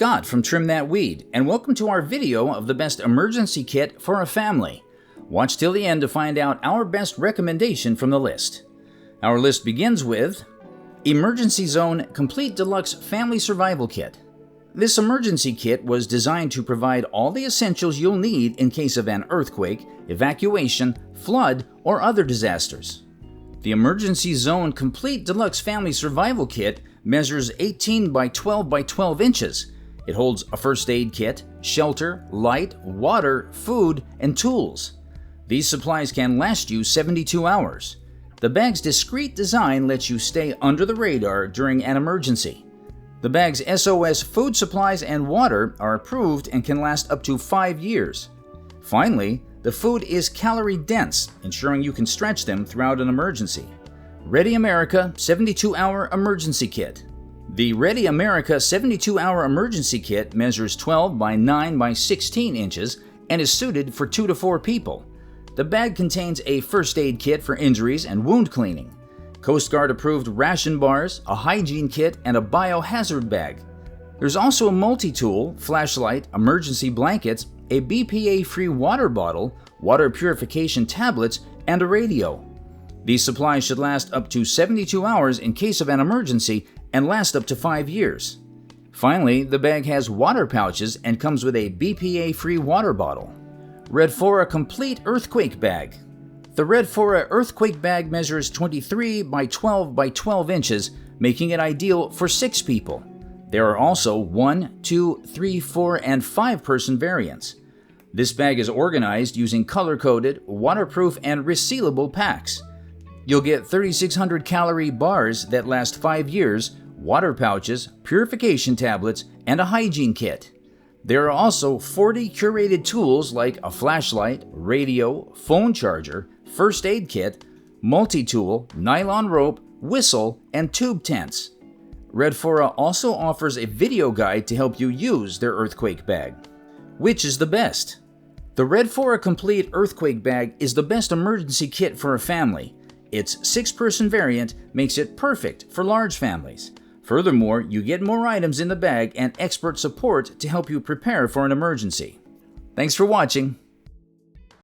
Scott from Trim That Weed, and welcome to our video of the best emergency kit for a family. Watch till the end to find out our best recommendation from the list. Our list begins with Emergency Zone Complete Deluxe Family Survival Kit. This emergency kit was designed to provide all the essentials you'll need in case of an earthquake, evacuation, flood, or other disasters. The Emergency Zone Complete Deluxe Family Survival Kit measures 18 by 12 by 12 inches. It holds a first aid kit, shelter, light, water, food, and tools. These supplies can last you 72 hours. The bag's discreet design lets you stay under the radar during an emergency. The bag's SOS food supplies and water are approved and can last up to 5 years. Finally, the food is calorie dense, ensuring you can stretch them throughout an emergency. Ready America 72-Hour Emergency Kit. The Ready America 72-Hour Emergency Kit measures 12 by 9 by 16 inches and is suited for 2 to 4 people. The bag contains a first aid kit for injuries and wound cleaning, Coast Guard approved ration bars, a hygiene kit, and a biohazard bag. There's also a multi-tool, flashlight, emergency blankets, a BPA-free water bottle, water purification tablets, and a radio. These supplies should last up to 72 hours in case of an emergency and last up to 5 years. Finally, the bag has water pouches and comes with a BPA-free water bottle. Redfora Complete Earthquake Bag. The Redfora Earthquake Bag measures 23 by 12 by 12 inches, making it ideal for 6 people. There are also 1, 2, 3, 4, and 5-person variants. This bag is organized using color-coded, waterproof, and resealable packs. You'll get 3,600 calorie bars that last 5 years, water pouches, purification tablets, and a hygiene kit. There are also 40 curated tools like a flashlight, radio, phone charger, first aid kit, multi-tool, nylon rope, whistle, and tube tents. Redfora also offers a video guide to help you use their earthquake bag. Which is the best? The Redfora Complete Earthquake Bag is the best emergency kit for a family. Its 6-person variant makes it perfect for large families. Furthermore, you get more items in the bag and expert support to help you prepare for an emergency. Thanks for watching.